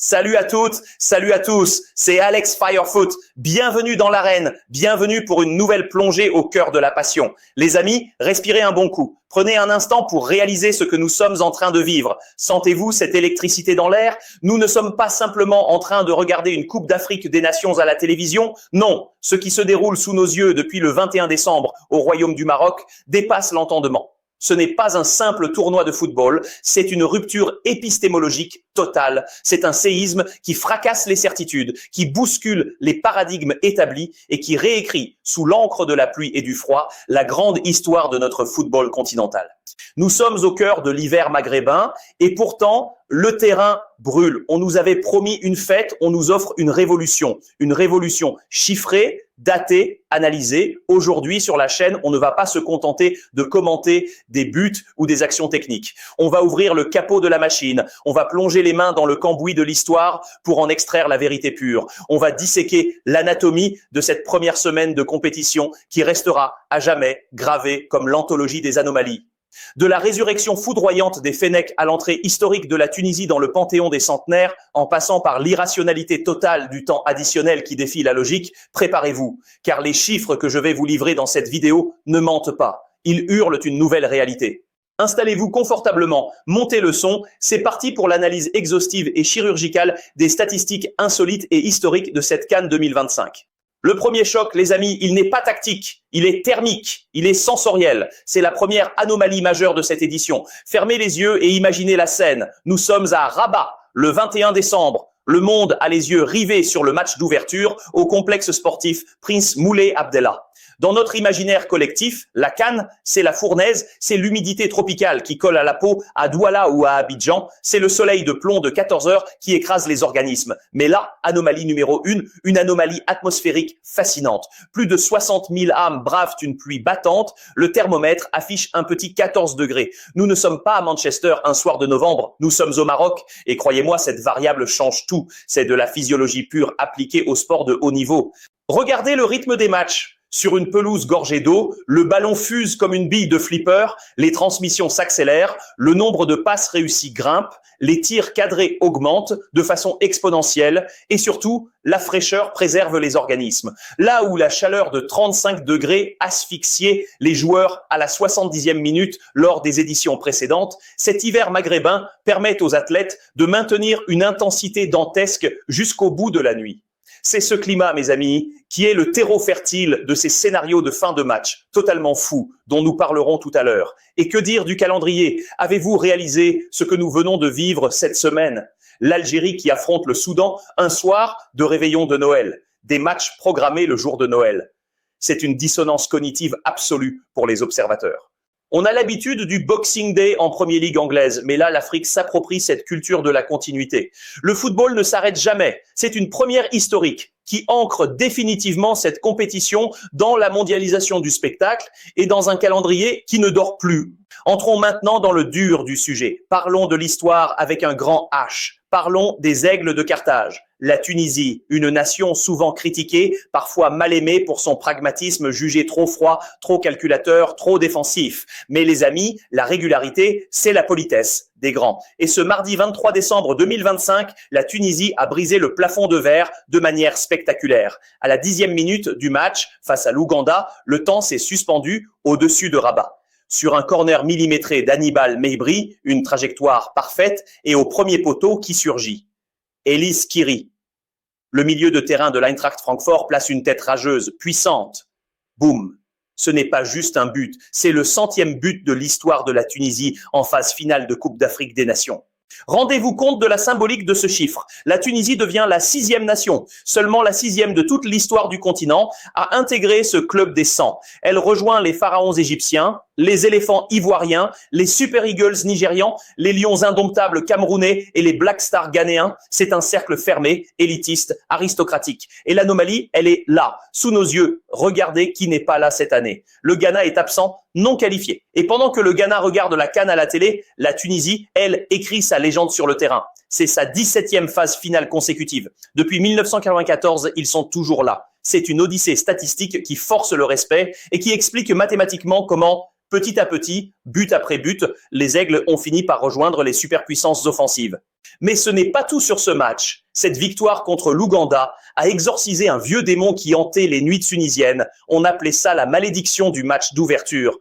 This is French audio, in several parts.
Salut à toutes, salut à tous, c'est Alex Firefoot. Bienvenue dans l'arène, bienvenue pour une nouvelle plongée au cœur de la passion. Les amis, respirez un bon coup. Prenez un instant pour réaliser ce que nous sommes en train de vivre. Sentez-vous cette électricité dans l'air? Nous ne sommes pas simplement en train de regarder une Coupe d'Afrique des Nations à la télévision. Non, ce qui se déroule sous nos yeux depuis le 21 décembre au Royaume du Maroc dépasse l'entendement. Ce n'est pas un simple tournoi de football, c'est une rupture épistémologique totale. C'est un séisme qui fracasse les certitudes, qui bouscule les paradigmes établis et qui réécrit, sous l'encre de la pluie et du froid, la grande histoire de notre football continental. Nous sommes au cœur de l'hiver maghrébin et pourtant, le terrain brûle. On nous avait promis une fête, on nous offre une révolution chiffrée, datée, analysée. Aujourd'hui, sur la chaîne, on ne va pas se contenter de commenter des buts ou des actions techniques. On va ouvrir le capot de la machine, on va plonger les mains dans le cambouis de l'histoire pour en extraire la vérité pure. On va disséquer l'anatomie de cette première semaine de compétition qui restera à jamais gravée comme l'anthologie des anomalies. De la résurrection foudroyante des Fennecs à l'entrée historique de la Tunisie dans le panthéon des centenaires, en passant par l'irrationalité totale du temps additionnel qui défie la logique, préparez-vous, car les chiffres que je vais vous livrer dans cette vidéo ne mentent pas. Ils hurlent une nouvelle réalité. Installez-vous confortablement, montez le son, c'est parti pour l'analyse exhaustive et chirurgicale des statistiques insolites et historiques de cette CAN 2025. Le premier choc, les amis, il n'est pas tactique, il est thermique, il est sensoriel. C'est la première anomalie majeure de cette édition. Fermez les yeux et imaginez la scène. Nous sommes à Rabat, le 21 décembre. Le monde a les yeux rivés sur le match d'ouverture au complexe sportif Prince Moulay Abdellah. Dans notre imaginaire collectif, la CAN, c'est la fournaise, c'est l'humidité tropicale qui colle à la peau à Douala ou à Abidjan, c'est le soleil de plomb de 14 heures qui écrase les organismes. Mais là, anomalie numéro 1, une anomalie atmosphérique fascinante. Plus de 60 000 âmes bravent une pluie battante, le thermomètre affiche un petit 14 degrés. Nous ne sommes pas à Manchester un soir de novembre, nous sommes au Maroc et croyez-moi, cette variable change tout. C'est de la physiologie pure appliquée au sport de haut niveau. Regardez le rythme des matchs. Sur une pelouse gorgée d'eau, le ballon fuse comme une bille de flipper, les transmissions s'accélèrent, le nombre de passes réussies grimpe, les tirs cadrés augmentent de façon exponentielle et surtout, la fraîcheur préserve les organismes. Là où la chaleur de 35 degrés asphyxiait les joueurs à la 70e minute lors des éditions précédentes, cet hiver maghrébin permet aux athlètes de maintenir une intensité dantesque jusqu'au bout de la nuit. C'est ce climat, mes amis, qui est le terreau fertile de ces scénarios de fin de match, totalement fous, dont nous parlerons tout à l'heure. Et que dire du calendrier? Avez-vous réalisé ce que nous venons de vivre cette semaine? L'Algérie qui affronte le Soudan un soir de réveillon de Noël, des matchs programmés le jour de Noël. C'est une dissonance cognitive absolue pour les observateurs. On a l'habitude du Boxing Day en Premier League anglaise, mais là, l'Afrique s'approprie cette culture de la continuité. Le football ne s'arrête jamais. C'est une première historique qui ancre définitivement cette compétition dans la mondialisation du spectacle et dans un calendrier qui ne dort plus. Entrons maintenant dans le dur du sujet. Parlons de l'histoire avec un grand H. Parlons des Aigles de Carthage. La Tunisie, une nation souvent critiquée, parfois mal aimée pour son pragmatisme jugé trop froid, trop calculateur, trop défensif. Mais les amis, la régularité, c'est la politesse des grands. Et ce mardi 23 décembre 2025, la Tunisie a brisé le plafond de verre de manière spectaculaire. À la 10e minute du match, face à l'Ouganda, le temps s'est suspendu au-dessus de Rabat. Sur un corner millimétré d'Hannibal Mejbri, une trajectoire parfaite et au premier poteau qui surgit. Elis Kiri, le milieu de terrain de l'Eintracht Francfort, place une tête rageuse, puissante. Boum. Ce n'est pas juste un but, c'est le 100e but de l'histoire de la Tunisie en phase finale de Coupe d'Afrique des Nations. Rendez-vous compte de la symbolique de ce chiffre. La Tunisie devient la 6e nation, seulement la 6e de toute l'histoire du continent, à intégrer ce club des 100. Elle rejoint les pharaons égyptiens, les éléphants ivoiriens, les Super Eagles nigérians, les lions indomptables camerounais et les Black Stars ghanéens. C'est un cercle fermé, élitiste, aristocratique. Et l'anomalie, elle est là, sous nos yeux. Regardez qui n'est pas là cette année. Le Ghana est absent, non qualifié. Et pendant que le Ghana regarde la CAN à la télé, la Tunisie, elle, écrit sa légende sur le terrain. C'est sa 17e phase finale consécutive. Depuis 1994, ils sont toujours là. C'est une odyssée statistique qui force le respect et qui explique mathématiquement comment Petit à petit, but après but, les Aigles ont fini par rejoindre les superpuissances offensives. Mais ce n'est pas tout sur ce match. Cette victoire contre l'Ouganda a exorcisé un vieux démon qui hantait les nuits tunisiennes. On appelait ça la malédiction du match d'ouverture.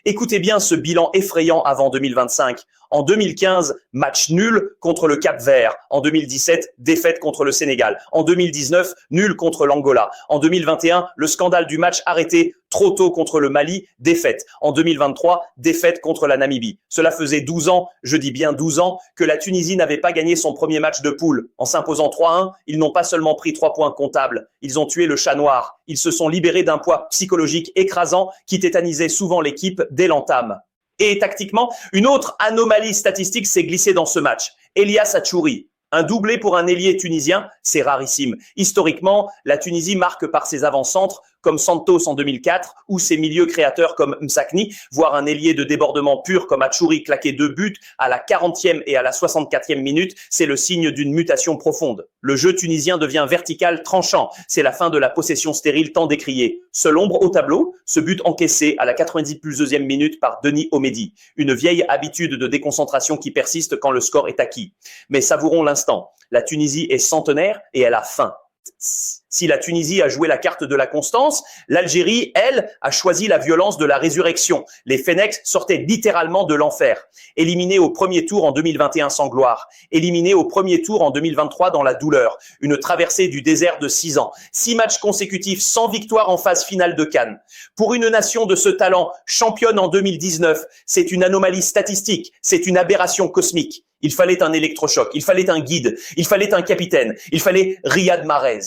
Écoutez bien ce bilan effrayant avant 2025. En 2015, match nul contre le Cap-Vert. En 2017, défaite contre le Sénégal. En 2019, nul contre l'Angola. En 2021, le scandale du match arrêté trop tôt contre le Mali, défaite. En 2023, défaite contre la Namibie. Cela faisait 12 ans, je dis bien 12 ans, que la Tunisie n'avait pas gagné son premier match de poule. En s'imposant 3-1, ils n'ont pas seulement pris 3 points comptables, ils ont tué le chat noir. Ils se sont libérés d'un poids psychologique écrasant qui tétanisait souvent l'équipe dès l'entame. Et tactiquement, une autre anomalie statistique s'est glissée dans ce match. Elias Achouri. Un doublé pour un ailier tunisien, c'est rarissime. Historiquement, la Tunisie marque par ses avant-centres comme Santos en 2004 ou ses milieux créateurs comme Msakni, voire un ailier de débordement pur comme Achouri claquer 2 buts à la 40e et à la 64e minute, c'est le signe d'une mutation profonde. Le jeu tunisien devient vertical, tranchant. C'est la fin de la possession stérile tant décriée. Seul ombre au tableau, ce but encaissé à la 90+2e minute par Denis Omedi. Une vieille habitude de déconcentration qui persiste quand le score est acquis. Mais savourons l'instant. La Tunisie est centenaire et elle a faim. Si la Tunisie a joué la carte de la constance, l'Algérie, elle, a choisi la violence de la résurrection. Les Fennecs sortaient littéralement de l'enfer. Éliminés au premier tour en 2021 sans gloire. Éliminés au premier tour en 2023 dans la douleur. Une traversée du désert de 6 ans. 6 matchs consécutifs sans victoire en phase finale de CAN. Pour une nation de ce talent, championne en 2019, c'est une anomalie statistique. C'est une aberration cosmique. Il fallait un électrochoc, il fallait un guide, il fallait un capitaine, il fallait Riyad Mahrez.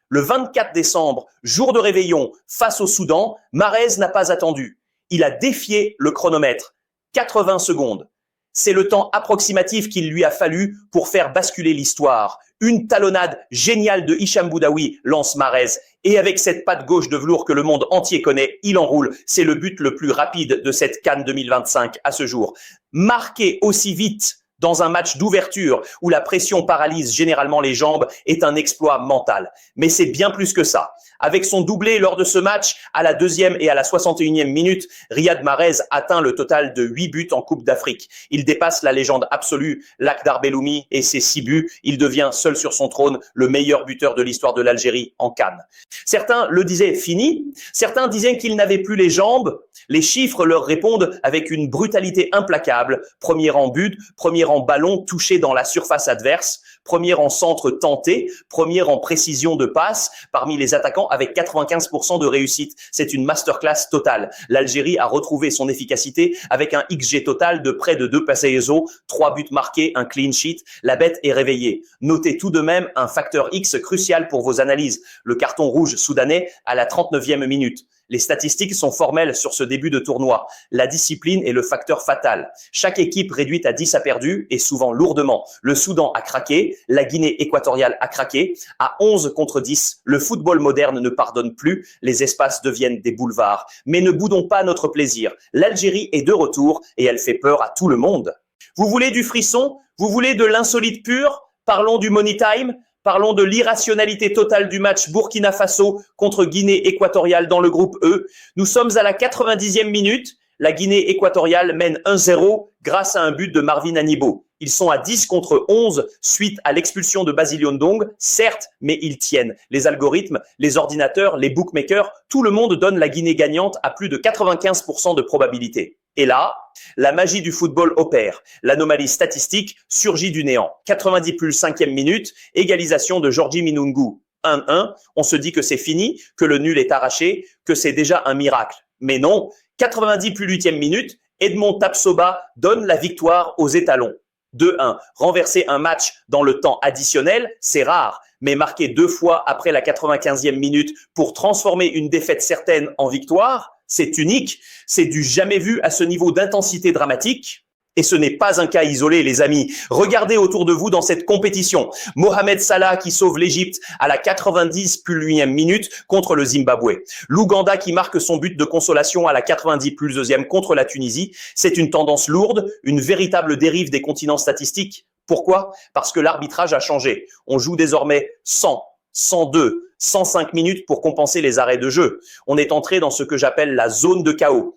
Le 24 décembre, jour de réveillon, face au Soudan, Mahrez n'a pas attendu. Il a défié le chronomètre. 80 secondes. C'est le temps approximatif qu'il lui a fallu pour faire basculer l'histoire. Une talonnade géniale de Hicham Boudaoui lance Mahrez. Et avec cette patte gauche de velours que le monde entier connaît, il enroule. C'est le but le plus rapide de cette CAN 2025 à ce jour. Marqué aussi vite dans un match d'ouverture où la pression paralyse généralement les jambes est un exploit mental. Mais c'est bien plus que ça. Avec son doublé lors de ce match, à la 2e et à la 61e minute, Riyad Mahrez atteint le total de 8 buts en Coupe d'Afrique. Il dépasse la légende absolue, Lakhdar Belloumi, et ses 6 buts. Il devient seul sur son trône le meilleur buteur de l'histoire de l'Algérie en CAN. Certains le disaient fini, certains disaient qu'il n'avait plus les jambes. Les chiffres leur répondent avec une brutalité implacable. Premier en but, premier en ballon touché dans la surface adverse, premier en centre tenté, premier en précision de passe parmi les attaquants avec 95% de réussite. C'est une masterclass totale. L'Algérie a retrouvé son efficacité avec un XG total de près de 2 passes ISO, 3 buts marqués, un clean sheet. La bête est réveillée. Notez tout de même un facteur X crucial pour vos analyses. Le carton rouge soudanais à la 39e minute. Les statistiques sont formelles sur ce début de tournoi. La discipline est le facteur fatal. Chaque équipe réduite à 10 a perdu et souvent lourdement. Le Soudan a craqué, la Guinée équatoriale a craqué. À 11 contre 10, le football moderne ne pardonne plus. Les espaces deviennent des boulevards. Mais ne boudons pas notre plaisir. L'Algérie est de retour et elle fait peur à tout le monde. Vous voulez du frisson? Vous voulez de l'insolite pur? Parlons du money time. Parlons de l'irrationalité totale du match Burkina Faso contre Guinée équatoriale dans le groupe E. Nous sommes à la 90e minute. La Guinée équatoriale mène 1-0 grâce à un but de Marvin Anibo. Ils sont à 10 contre 11 suite à l'expulsion de Basile Ndong, certes, mais ils tiennent. Les algorithmes, les ordinateurs, les bookmakers, tout le monde donne la Guinée gagnante à plus de 95% de probabilité. Et là, la magie du football opère. L'anomalie statistique surgit du néant. 90+5e minute, égalisation de Georgi Minungu. 1-1, on se dit que c'est fini, que le nul est arraché, que c'est déjà un miracle. Mais non, 90+8e minute, Edmond Tapsoba donne la victoire aux étalons. 2-1. Renverser un match dans le temps additionnel, c'est rare, mais marquer 2 fois après la 95e minute pour transformer une défaite certaine en victoire, c'est unique, c'est du jamais vu à ce niveau d'intensité dramatique. Et ce n'est pas un cas isolé, les amis. Regardez autour de vous dans cette compétition. Mohamed Salah qui sauve l'Égypte à la 90+8e minute contre le Zimbabwe. L'Ouganda qui marque son but de consolation à la 90+2e contre la Tunisie. C'est une tendance lourde, une véritable dérive des continents statistiques. Pourquoi? Parce que l'arbitrage a changé. On joue désormais 100, 102, 105 minutes pour compenser les arrêts de jeu. On est entré dans ce que j'appelle la zone de chaos.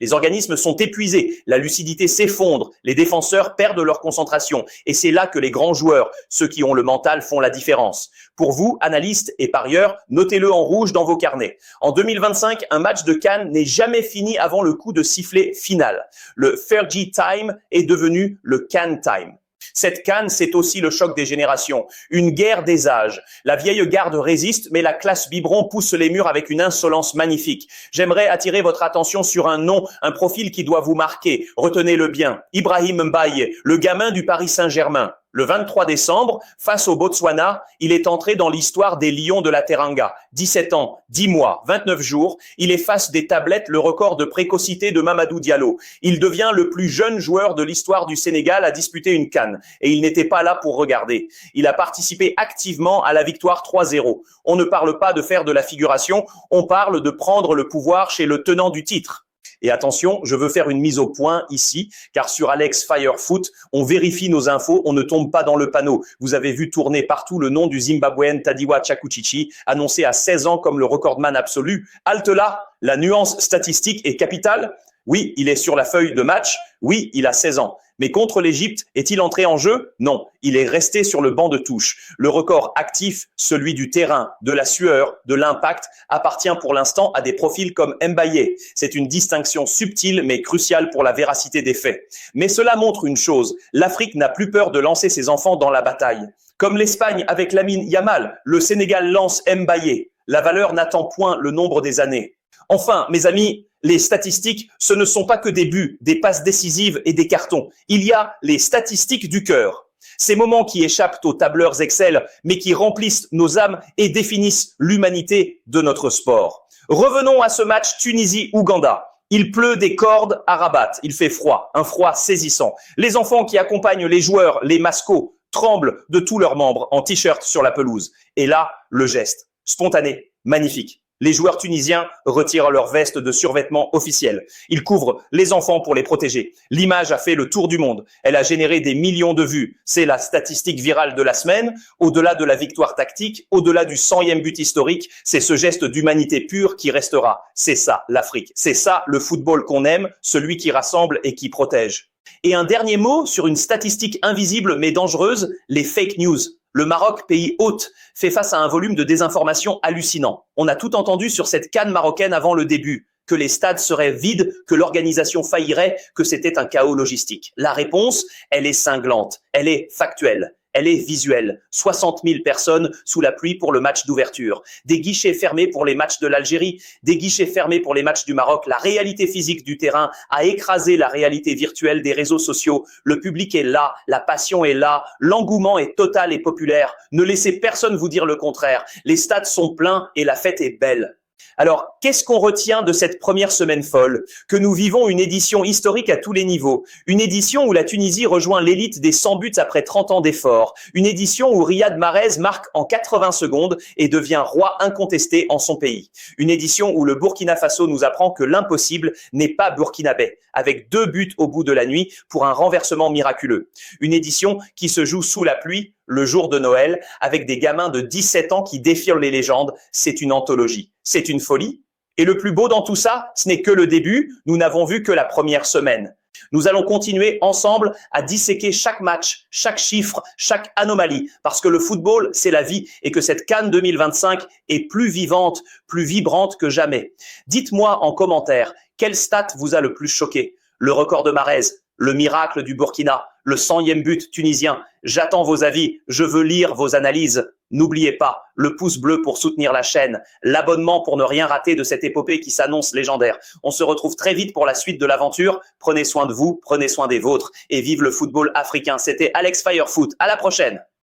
Les organismes sont épuisés, la lucidité s'effondre, les défenseurs perdent leur concentration. Et c'est là que les grands joueurs, ceux qui ont le mental, font la différence. Pour vous, analystes et parieurs, notez-le en rouge dans vos carnets. En 2025, un match de CAN n'est jamais fini avant le coup de sifflet final. Le Fergie Time est devenu le CAN Time. Cette CAN, c'est aussi le choc des générations, une guerre des âges. La vieille garde résiste, mais la classe biberon pousse les murs avec une insolence magnifique. J'aimerais attirer votre attention sur un nom, un profil qui doit vous marquer. Retenez-le bien. Ibrahim Mbaye, le gamin du Paris Saint-Germain. Le 23 décembre, face au Botswana, il est entré dans l'histoire des Lions de la Teranga. 17 ans, 10 mois, 29 jours, il efface des tablettes le record de précocité de Mamadou Diallo. Il devient le plus jeune joueur de l'histoire du Sénégal à disputer une CAN. Et il n'était pas là pour regarder. Il a participé activement à la victoire 3-0. On ne parle pas de faire de la figuration, on parle de prendre le pouvoir chez le tenant du titre. Et attention, je veux faire une mise au point ici, car sur Alex Fire Foot, on vérifie nos infos, on ne tombe pas dans le panneau. Vous avez vu tourner partout le nom du Zimbabwéen Tadiwa Chakuchichi, annoncé à 16 ans comme le recordman absolu. Halte là, la nuance statistique est capitale. Oui, il est sur la feuille de match. Oui, il a 16 ans. Mais contre l'Égypte, est-il entré en jeu? Non, il est resté sur le banc de touche. Le record actif, celui du terrain, de la sueur, de l'impact, appartient pour l'instant à des profils comme Mbaye. C'est une distinction subtile mais cruciale pour la véracité des faits. Mais cela montre une chose, l'Afrique n'a plus peur de lancer ses enfants dans la bataille. Comme l'Espagne avec Lamine Yamal, le Sénégal lance Mbaye. La valeur n'attend point le nombre des années. Enfin, mes amis, les statistiques, ce ne sont pas que des buts, des passes décisives et des cartons. Il y a les statistiques du cœur. Ces moments qui échappent aux tableurs Excel, mais qui remplissent nos âmes et définissent l'humanité de notre sport. Revenons à ce match Tunisie-Ouganda. Il pleut des cordes à Rabat. Il fait froid, un froid saisissant. Les enfants qui accompagnent les joueurs, les mascots, tremblent de tous leurs membres en t-shirt sur la pelouse. Et là, le geste, spontané, magnifique. Les joueurs tunisiens retirent leur veste de survêtement officiel. Ils couvrent les enfants pour les protéger. L'image a fait le tour du monde. Elle a généré des millions de vues. C'est la statistique virale de la semaine. Au-delà de la victoire tactique, au-delà du 100e but historique, c'est ce geste d'humanité pure qui restera. C'est ça, l'Afrique. C'est ça, le football qu'on aime, celui qui rassemble et qui protège. Et un dernier mot sur une statistique invisible mais dangereuse, les fake news. Le Maroc, pays hôte, fait face à un volume de désinformation hallucinant. On a tout entendu sur cette CAN marocaine avant le début, que les stades seraient vides, que l'organisation faillirait, que c'était un chaos logistique. La réponse, elle est cinglante, elle est factuelle. Elle est visuelle. 60 000 personnes sous la pluie pour le match d'ouverture. Des guichets fermés pour les matchs de l'Algérie, des guichets fermés pour les matchs du Maroc. La réalité physique du terrain a écrasé la réalité virtuelle des réseaux sociaux. Le public est là, la passion est là, l'engouement est total et populaire. Ne laissez personne vous dire le contraire. Les stades sont pleins et la fête est belle. Alors, qu'est-ce qu'on retient de cette première semaine folle? Que nous vivons une édition historique à tous les niveaux. Une édition où la Tunisie rejoint l'élite des 100 buts après 30 ans d'efforts. Une édition où Riyad Mahrez marque en 80 secondes et devient roi incontesté en son pays. Une édition où le Burkina Faso nous apprend que l'impossible n'est pas burkinabé, avec 2 buts au bout de la nuit pour un renversement miraculeux. Une édition qui se joue sous la pluie, le jour de Noël, avec des gamins de 17 ans qui défient les légendes. C'est une anthologie. C'est une folie. Et le plus beau dans tout ça, ce n'est que le début. Nous n'avons vu que la première semaine. Nous allons continuer ensemble à disséquer chaque match, chaque chiffre, chaque anomalie, parce que le football, c'est la vie et que cette CAN 2025 est plus vivante, plus vibrante que jamais. Dites-moi en commentaire, quelle stat vous a le plus choqué? Le record de Mahrez, le miracle du Burkina, le 100e but tunisien. J'attends vos avis, je veux lire vos analyses. N'oubliez pas, le pouce bleu pour soutenir la chaîne, l'abonnement pour ne rien rater de cette épopée qui s'annonce légendaire. On se retrouve très vite pour la suite de l'aventure. Prenez soin de vous, prenez soin des vôtres et vive le football africain. C'était Alex Firefoot. À la prochaine.